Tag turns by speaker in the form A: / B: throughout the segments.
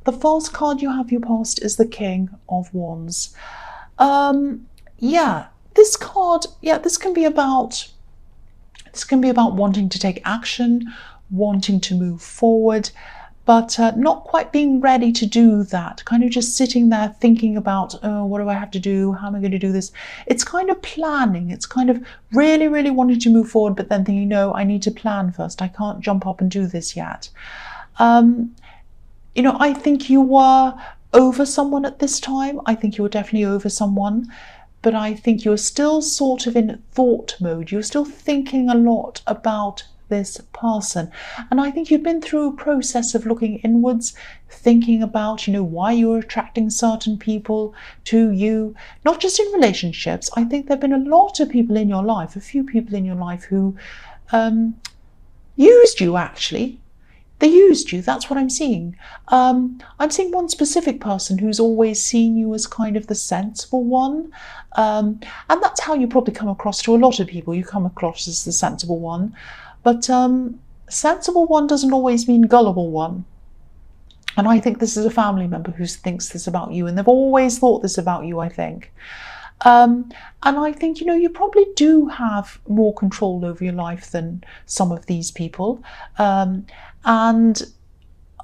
A: The first card you have for your past is the King of Wands. Yeah, this card, this can be about wanting to take action, wanting to move forward, but not quite being ready to do that. Kind of just sitting there thinking about, oh, what do I have to do? How am I going to do this? It's kind of planning. It's kind of really, really wanting to move forward, but then thinking, no, I need to plan first. I can't jump up and do this yet. I think you were over someone at this time. I think you were definitely over someone, but I think you're still sort of in thought mode. You're still thinking a lot about this person. And I think you've been through a process of looking inwards, thinking about, why you're attracting certain people to you, not just in relationships. I think there have been a lot of people in your life, a few people in your life who used you, actually. They used you. That's what I'm seeing. I'm seeing one specific person who's always seen you as kind of the sensible one. And that's how you probably come across to a lot of people. You come across as the sensible one. But sensible one doesn't always mean gullible one. And I think this is a family member who thinks this about you. And they've always thought this about you, I think. And I think, you probably do have more control over your life than some of these people. And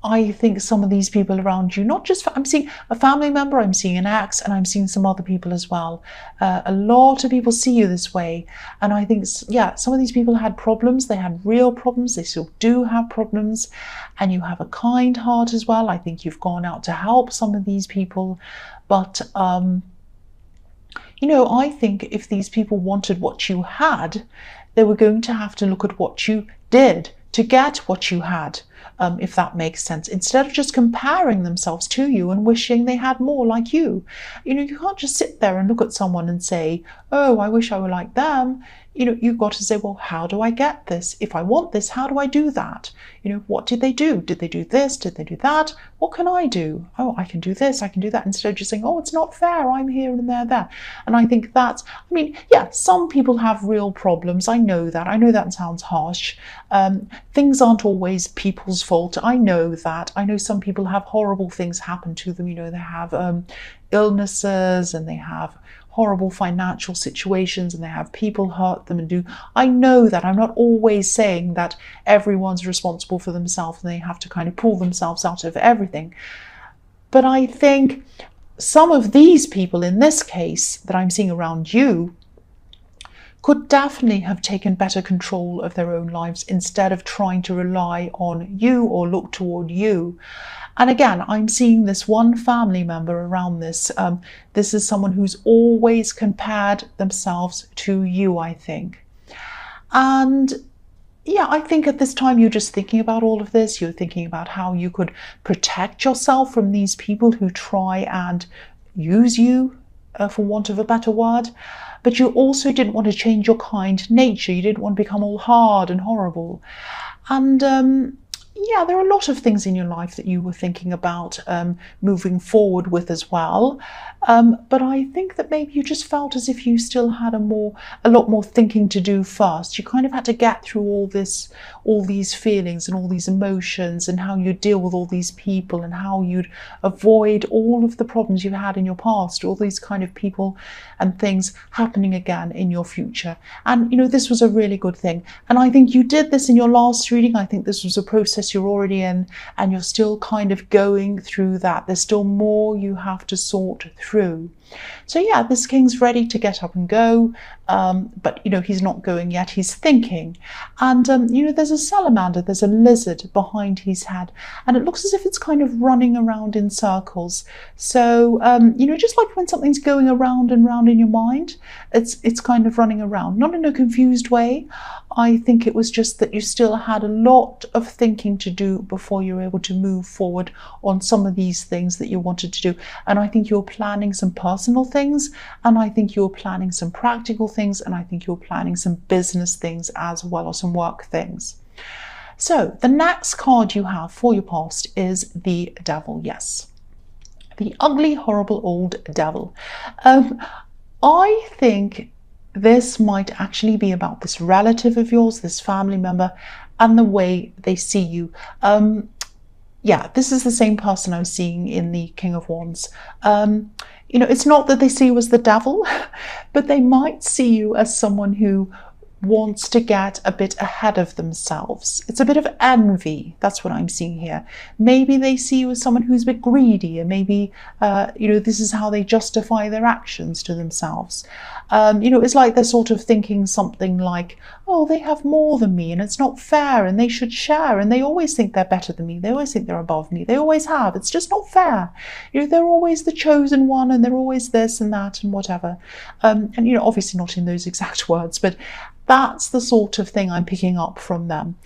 A: I think some of these people around you, I'm seeing a family member, I'm seeing an ex, and I'm seeing some other people as well. A lot of people see you this way. And I think, some of these people had problems. They had real problems. They still do have problems. And you have a kind heart as well. I think you've gone out to help some of these people. But, I think if these people wanted what you had, they were going to have to look at what you did to get what you had, if that makes sense, instead of just comparing themselves to you and wishing they had more like you. You can't just sit there and look at someone and say, oh, I wish I were like them. You've got to say, well, how do I get this? If I want this, how do I do that? What did they do? Did they do this? Did they do that? What can I do? Oh, I can do this, I can do that, instead of just saying, oh, it's not fair, I'm here and they're there. And I think some people have real problems. I know that sounds harsh. Things aren't always people's fault. I know that. I know some people have horrible things happen to them. They have illnesses, and they have horrible financial situations, and they have people hurt them I know that. I'm not always saying that everyone's responsible for themselves and they have to kind of pull themselves out of everything. But I think some of these people in this case that I'm seeing around you could definitely have taken better control of their own lives instead of trying to rely on you or look toward you. And again, I'm seeing this one family member around this. This is someone who's always compared themselves to you, I think. And I think at this time you're just thinking about all of this. You're thinking about how you could protect yourself from these people who try and use you, for want of a better word. But you also didn't want to change your kind nature. You didn't want to become all hard and horrible. And there are a lot of things in your life that you were thinking about moving forward with as well. But I think that maybe you just felt as if you still had a lot more thinking to do first. You kind of had to get through all these feelings and all these emotions, and how you deal with all these people, and how you'd avoid all of the problems you had in your past, all these kind of people and things happening again in your future. And this was a really good thing. And I think you did this in your last reading. I think this was a process you're already in, and you're still kind of going through that. There's still more you have to sort through. So this king's ready to get up and go, but he's not going yet. He's thinking. And there's a salamander, there's a lizard behind his head, and it looks as if it's kind of running around in circles. So just like when something's going around and round in your mind, it's kind of running around, not in a confused way. I think it was just that you still had a lot of thinking to do before you were able to move forward on some of these things that you wanted to do. And I think you're planning some personal things, and I think you're planning some practical things, and I think you're planning some business things as well, or some work things. So the next card you have for your past is the devil. Yes, the ugly, horrible old devil. I think this might actually be about this relative of yours, this family member, and the way they see you. yeah, this is the same person I was seeing in the King of Wands. It's not that they see you as the devil, but they might see you as someone who wants to get a bit ahead of themselves. It's a bit of envy. That's what I'm seeing here. Maybe they see you as someone who's a bit greedy, and maybe, this is how they justify their actions to themselves. It's like they're sort of thinking something like, oh, they have more than me and it's not fair and they should share, and they always think they're better than me. They always think they're above me. They always have. It's just not fair. They're always the chosen one and they're always this and that and whatever. Obviously not in those exact words, but that's the sort of thing I'm picking up from them.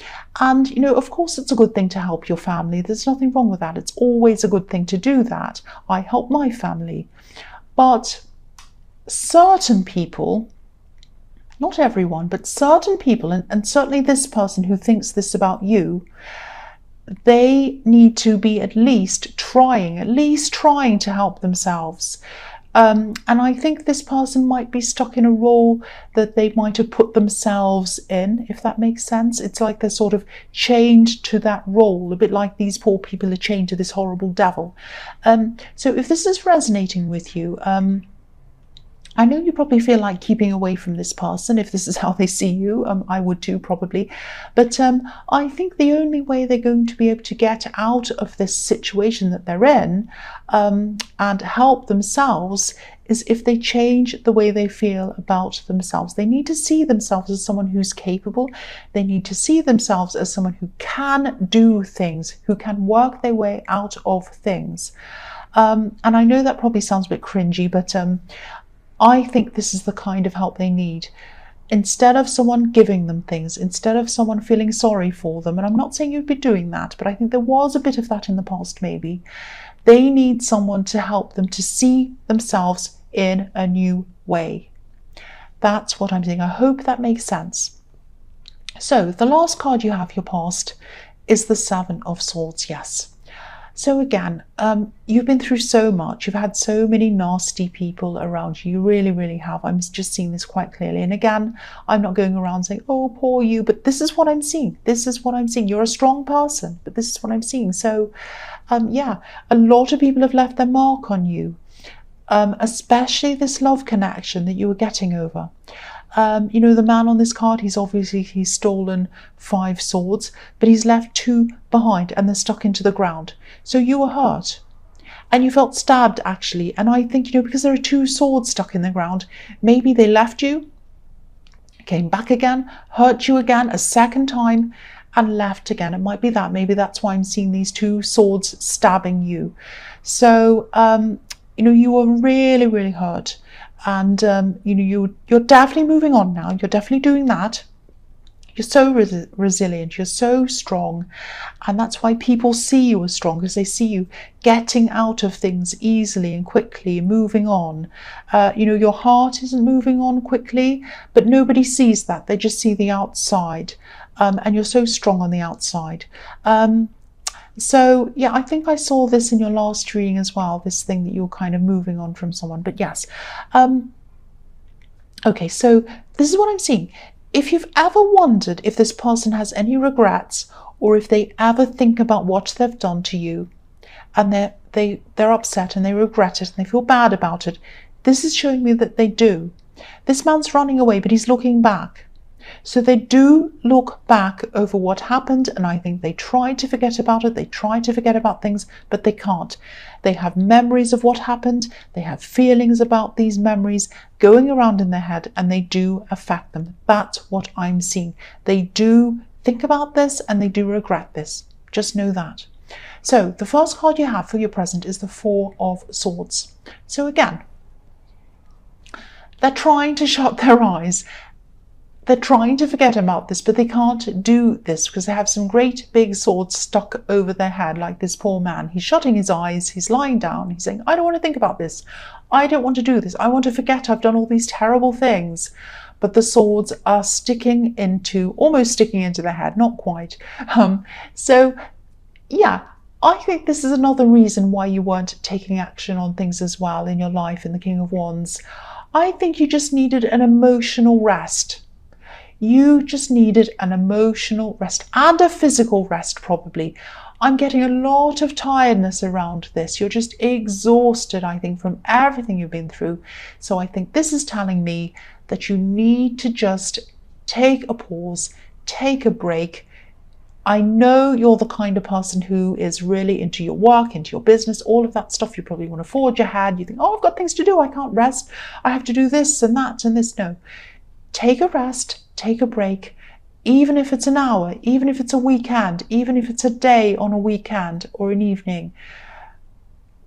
A: And, of course, it's a good thing to help your family. There's nothing wrong with that. It's always a good thing to do that. I help my family. But certain people, not everyone, but certain people, and certainly this person who thinks this about you, they need to be at least trying to help themselves. And I think this person might be stuck in a role that they might have put themselves in, if that makes sense. It's like they're sort of chained to that role, a bit like these poor people are chained to this horrible devil. So if this is resonating with you, I know you probably feel like keeping away from this person if this is how they see you. I would too, probably. But I think the only way they're going to be able to get out of this situation that they're in and help themselves is if they change the way they feel about themselves. They need to see themselves as someone who's capable. They need to see themselves as someone who can do things, who can work their way out of things. And I know that probably sounds a bit cringy, but I think this is the kind of help they need. Instead of someone giving them things, instead of someone feeling sorry for them, and I'm not saying you'd be doing that, but I think there was a bit of that in the past maybe, they need someone to help them to see themselves in a new way. That's what I'm saying. I hope that makes sense. So the last card you have, your past, is the Seven of Swords. Yes. So again, you've been through so much. You've had so many nasty people around you. You really, really have. I'm just seeing this quite clearly. And again, I'm not going around saying, oh, poor you, but this is what I'm seeing. This is what I'm seeing. You're a strong person, but this is what I'm seeing. So yeah, a lot of people have left their mark on you, especially this love connection that you were getting over. The man on this card, he's stolen 5 swords, but he's left 2 behind and they're stuck into the ground. So you were hurt and you felt stabbed actually. And I think, because there are 2 swords stuck in the ground, maybe they left you, came back again, hurt you again a second time and left again. It might be that. Maybe that's why I'm seeing these 2 swords stabbing you. So, you were really, really hurt. And, you're definitely moving on now. You're definitely doing that. You're so resilient. You're so strong. And that's why people see you as strong, because they see you getting out of things easily and quickly, moving on. Your heart isn't moving on quickly, but nobody sees that. They just see the outside. And you're so strong on the outside. So yeah, I think I saw this in your last reading as well, this thing that you're kind of moving on from someone. But yes, okay, so this is what I'm seeing. If you've ever wondered if this person has any regrets, or if they ever think about what they've done to you and they're upset and they regret it and they feel bad about it, this is showing me that they do. This man's running away, but he's looking back. So they do look back over what happened, and I think they try to forget about it. They try to forget about things, but they can't. They have memories of what happened. They have feelings about these memories going around in their head, and they do affect them. That's what I'm seeing. They do think about this and they do regret this. Just know that. So the first card you have for your present is the 4 of Swords. So again, they're trying to shut their eyes. They're trying to forget about this, but they can't do this because they have some great big swords stuck over their head, like this poor man. He's shutting his eyes, he's lying down, he's saying, I don't want to think about this. I don't want to do this. I want to forget I've done all these terrible things. But the swords are almost sticking into their head, not quite. So yeah, I think this is another reason why you weren't taking action on things as well in your life in the King of Wands. I think you just needed an emotional rest. You just needed an emotional rest and a physical rest, probably. I'm getting a lot of tiredness around this. You're just exhausted, I think, from everything you've been through. So I think this is telling me that you need to just take a pause, take a break. I know you're the kind of person who is really into your work, into your business, all of that stuff. You probably want to forge ahead. You think, oh, I've got things to do. I can't rest. I have to do this and that and this. No, take a rest, take a break, even if it's an hour, even if it's a weekend, even if it's a day on a weekend or an evening.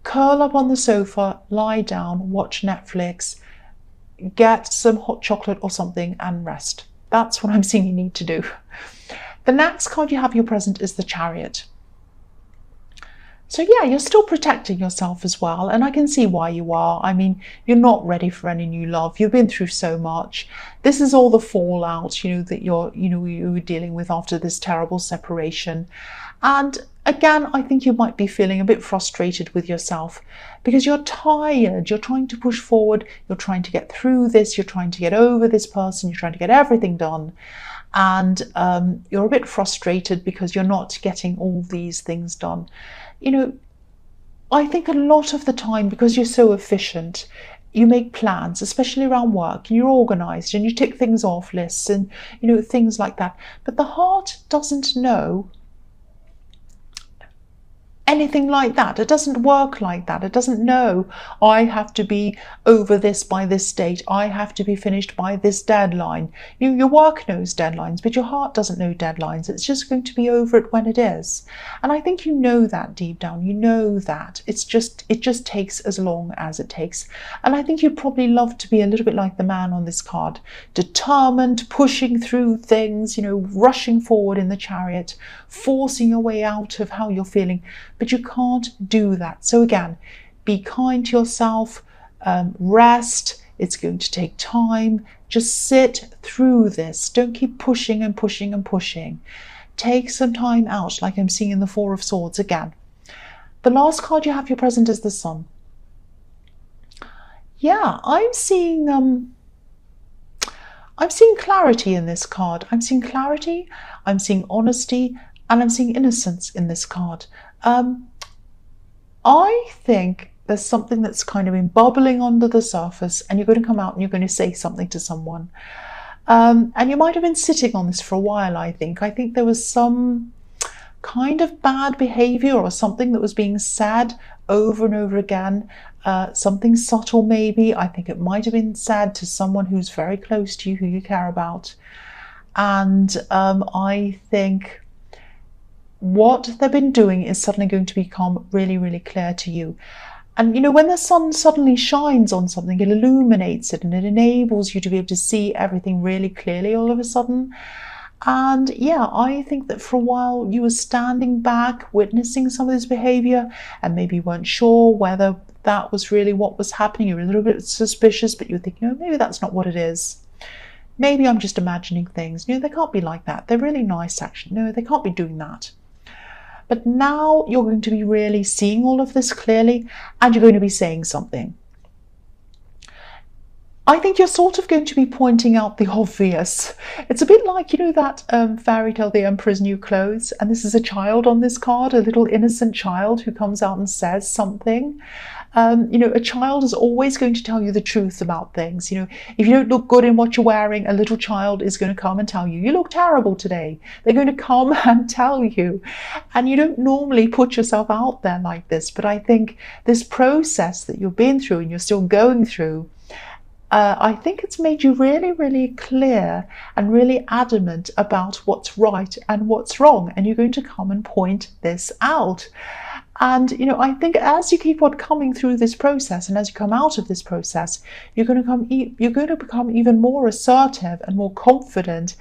A: Curl up on the sofa, lie down, watch Netflix, get some hot chocolate or something and rest. That's what I'm seeing you need to do. The next card you have your present is the Chariot. So yeah, you're still protecting yourself as well, and I can see why you are. I mean, you're not ready for any new love. You've been through so much. This is all the fallout, that you were dealing with after this terrible separation. And again, I think you might be feeling a bit frustrated with yourself because you're tired. You're trying to push forward. You're trying to get through this. You're trying to get over this person. You're trying to get everything done. And you're a bit frustrated because you're not getting all these things done. I think a lot of the time, because you're so efficient, you make plans, especially around work, and you're organized and you tick things off lists and, things like that. But the heart doesn't know anything like that. It doesn't work like that. It doesn't know, I have to be over this by this date. I have to be finished by this deadline. Your work knows deadlines, but your heart doesn't know deadlines. It's just going to be over it when it is. And I think you know that deep down. You know that. It just takes as long as it takes. And I think you'd probably love to be a little bit like the man on this card, determined, pushing through things, rushing forward in the chariot, forcing your way out of how you're feeling. But you can't do that. So again, be kind to yourself, rest. It's going to take time. Just sit through this. Don't keep pushing and pushing and pushing. Take some time out, like I'm seeing in the Four of Swords again. The last card you have your present is the Sun. Yeah, I'm seeing clarity in this card. I'm seeing clarity, I'm seeing honesty, and I'm seeing innocence in this card. I think there's something that's kind of been bubbling under the surface, and you're going to come out and you're going to say something to someone. And you might have been sitting on this for a while, I think. I think there was some kind of bad behavior or something that was being said over and over again. Something subtle maybe. I think it might have been said to someone who's very close to you, who you care about. And I think what they've been doing is suddenly going to become really, really clear to you. And when the sun suddenly shines on something, it illuminates it and it enables you to be able to see everything really clearly all of a sudden. And yeah, I think that for a while you were standing back, witnessing some of this behavior, and maybe weren't sure whether that was really what was happening. You were a little bit suspicious, but you were thinking, maybe that's not what it is. Maybe I'm just imagining things. They can't be like that. They're really nice, actually. No, they can't be doing that. But now you're going to be really seeing all of this clearly, and you're going to be saying something. I think you're sort of going to be pointing out the obvious. It's a bit like, that fairy tale, The Emperor's New Clothes, and this is a child on this card, a little innocent child who comes out and says something. A child is always going to tell you the truth about things. If you don't look good in what you're wearing, a little child is going to come and tell you, you look terrible today. They're going to come and tell you. And you don't normally put yourself out there like this. But I think this process that you've been through and you're still going through, I think it's made you really, really clear and really adamant about what's right and what's wrong. And you're going to come and point this out. And, I think as you keep on coming through this process and as you come out of this process, you're going to become even more assertive and more confident,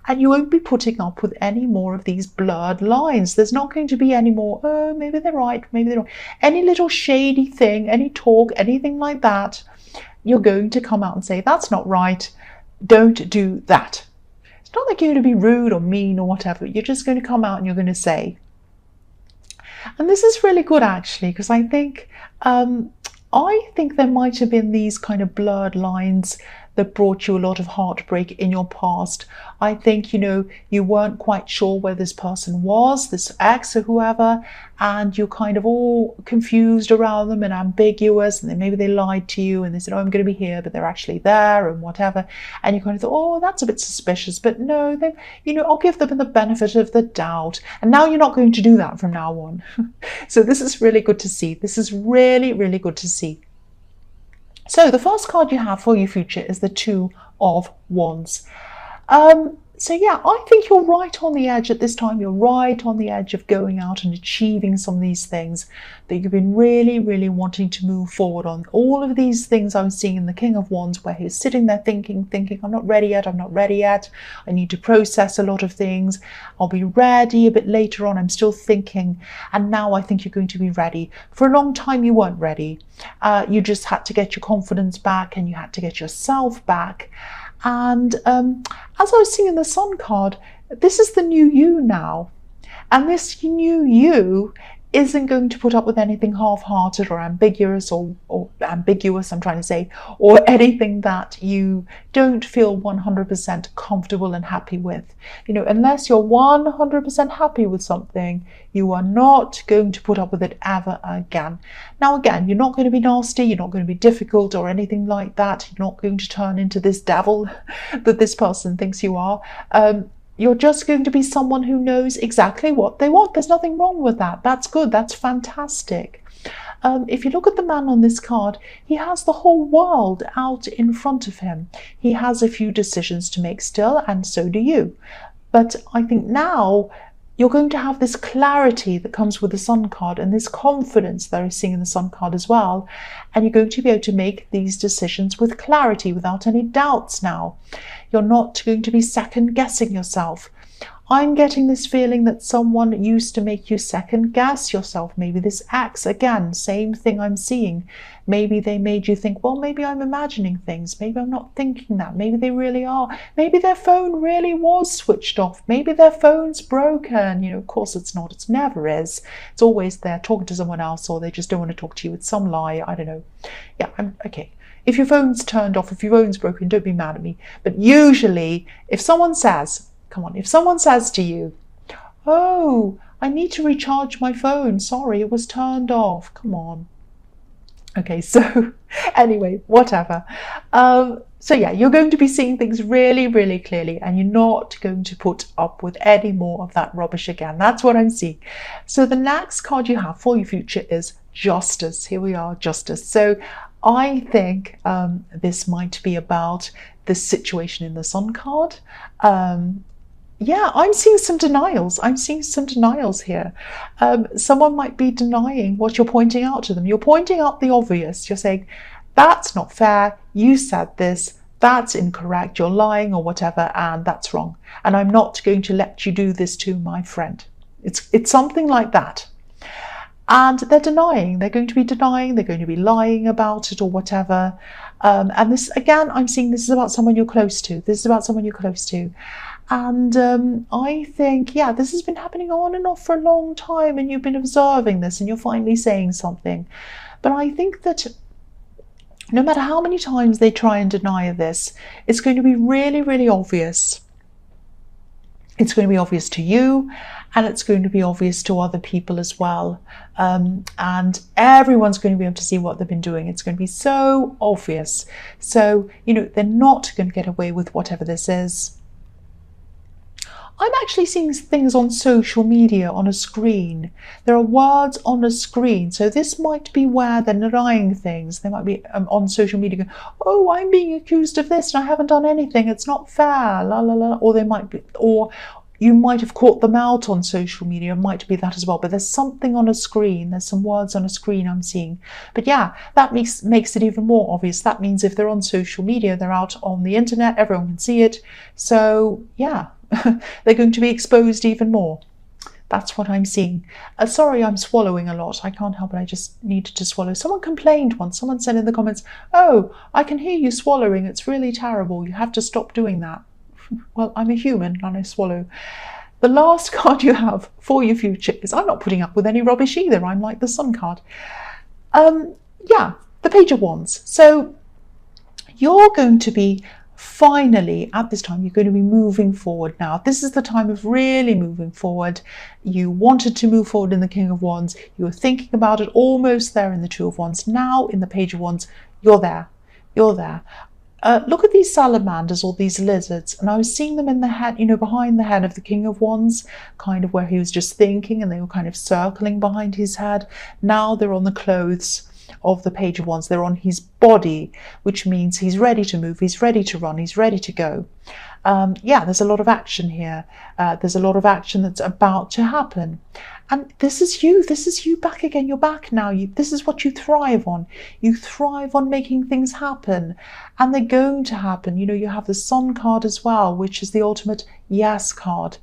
A: and you won't be putting up with any more of these blurred lines. There's not going to be any more, oh, maybe they're right, maybe they're wrong. Any little shady thing, any talk, anything like that, you're going to come out and say, that's not right, don't do that. It's not like you're going to be rude or mean or whatever. You're just going to come out and you're going to say. And this is really good, actually, because I think there might have been these kind of blurred lines that brought you a lot of heartbreak in your past. I think, you know, you weren't quite sure where this person was, this ex or whoever, and you're kind of all confused around them and ambiguous, and then maybe they lied to you and they said, oh, I'm going to be here, but they're actually there and whatever. And you kind of thought, oh, that's a bit suspicious, but no, they, you know, I'll give them the benefit of the doubt. And now you're not going to do that from now on. So this is really good to see. This is really, really good to see. So the first card you have for your future is the Two of Wands. So yeah, I think you're right on the edge at this time. You're right on the edge of going out and achieving some of these things that you've been really, really wanting to move forward on. All of these things I'm seeing in the King of Wands, where he's sitting there thinking, I'm not ready yet, I'm not ready yet. I need to process a lot of things. I'll be ready a bit later on. I'm still thinking. And now I think you're going to be ready. For a long time, you weren't ready. You just had to get your confidence back and you had to get yourself back. And as I was seeing in the Sun card, this is the new you now. And this new you isn't going to put up with anything half-hearted or ambiguous or ambiguous, I'm trying to say, or anything that you don't feel 100% comfortable and happy with. You know, unless you're 100% happy with something, you are not going to put up with it ever again. Now, again, you're not going to be nasty, you're not going to be difficult or anything like that. You're not going to turn into this devil that this person thinks you are. You're just going to be someone who knows exactly what they want. There's nothing wrong with that. That's good. That's fantastic. If you look at the man on this card, he has the whole world out in front of him. He has a few decisions to make still, and so do you. But I think now you're going to have this clarity that comes with the Sun card and this confidence that I'm seeing in the Sun card as well. And you're going to be able to make these decisions with clarity, without any doubts now. You're not going to be second guessing yourself. I'm getting this feeling that someone used to make you second guess yourself. Maybe this ex, again, same thing I'm seeing. Maybe they made you think, well, maybe I'm imagining things. Maybe I'm not thinking that. Maybe they really are. Maybe their phone really was switched off. Maybe their phone's broken. You know, of course it's not. It never is. It's always there talking to someone else, or they just don't want to talk to you. It's some lie. I don't know. Yeah, okay. If your phone's turned off, if your phone's broken, don't be mad at me. But usually, if someone says, come on, if someone says to you, oh, I need to recharge my phone. Sorry, it was turned off. Come on. Okay, so anyway, whatever. So yeah, you're going to be seeing things really, really clearly, and you're not going to put up with any more of that rubbish again. That's what I'm seeing. So the next card you have for your future is Justice. Here we are, Justice. So I think this might be about the situation in the Sun card. Yeah, I'm seeing some denials. I'm seeing some denials here. Someone might be denying what you're pointing out to them. You're pointing out the obvious. You're saying, that's not fair. You said this. That's incorrect. You're lying or whatever, and that's wrong. And I'm not going to let you do this to my friend. It's something like that. And they're denying. They're going to be denying. They're going to be lying about it or whatever. And this, again, I'm seeing this is about someone you're close to. This is about someone you're close to. And I think, yeah, this has been happening on and off for a long time, and you've been observing this and you're finally saying something. But I think that no matter how many times they try and deny this, it's going to be really, really obvious. It's going to be obvious to you, and it's going to be obvious to other people as well. And everyone's going to be able to see what they've been doing. It's going to be so obvious. So, you know, they're not going to get away with whatever this is. I'm actually seeing things on social media on a screen. There are words on a screen. So this might be where they're denying things. They might be on social media going, oh, I'm being accused of this and I haven't done anything. It's not fair, la, la, la. Or they might be, or you might have caught them out on social media. It might be that as well. But there's something on a screen. There's some words on a screen I'm seeing. But yeah, that makes it even more obvious. That means if they're on social media, they're out on the internet, everyone can see it. So yeah. They're going to be exposed even more. That's what I'm seeing. Sorry, I'm swallowing a lot. I can't help it. I just needed to swallow. Someone complained once. Someone said in the comments, oh, I can hear you swallowing. It's really terrible. You have to stop doing that. Well, I'm a human and I swallow. The last card you have for your future is, I'm not putting up with any rubbish either. I'm like the Sun card. Yeah, the Page of Wands. So you're going to be finally, at this time, you're going to be moving forward now. This is the time of really moving forward. You wanted to move forward in the King of Wands. You were thinking about it, almost there in the Two of Wands. Now in the Page of Wands, you're there. You're there. Look at these salamanders or these lizards, and I was seeing them in the head, behind the head of the King of Wands, kind of where he was just thinking, and they were kind of circling behind his head. Now they're on the clothes of the Page of Wands. They're on his body, which means he's ready to move, he's ready to run, he's ready to go. Yeah, there's a lot of action here. There's a lot of action that's about to happen. And this is you back again. You're back now. This is what you thrive on. You thrive on making things happen, and they're going to happen. You have the Sun card as well, which is the ultimate yes card.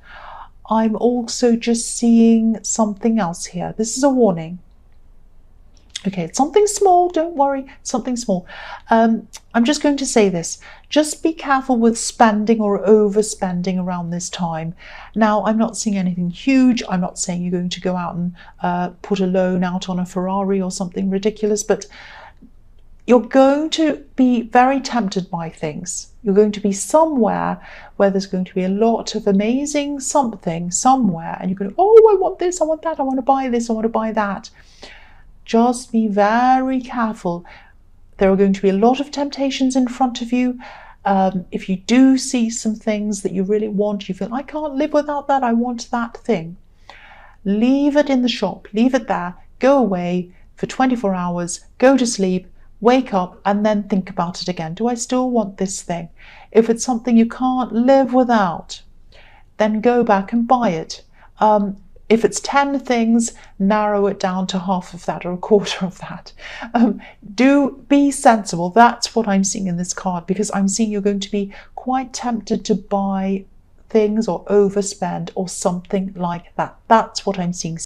A: I'm also just seeing something else here. This is a warning. Okay, it's something small, don't worry, something small. I'm just going to say this. Just be careful with spending or overspending around this time. Now, I'm not seeing anything huge. I'm not saying you're going to go out and put a loan out on a Ferrari or something ridiculous, but you're going to be very tempted by things. You're going to be somewhere where there's going to be a lot of amazing something somewhere, and you're going to, oh, I want this, I want that, I want to buy this, I want to buy that. Just be very careful. There are going to be a lot of temptations in front of you. If you do see some things that you really want, you feel, I can't live without that, I want that thing. Leave it in the shop, leave it there, go away for 24 hours, go to sleep, wake up, and then think about it again. Do I still want this thing? If it's something you can't live without, then go back and buy it. If it's 10 things, narrow it down to half of that or a quarter of that. Do be sensible. That's what I'm seeing in this card, because I'm seeing you're going to be quite tempted to buy things or overspend or something like that. That's what I'm seeing.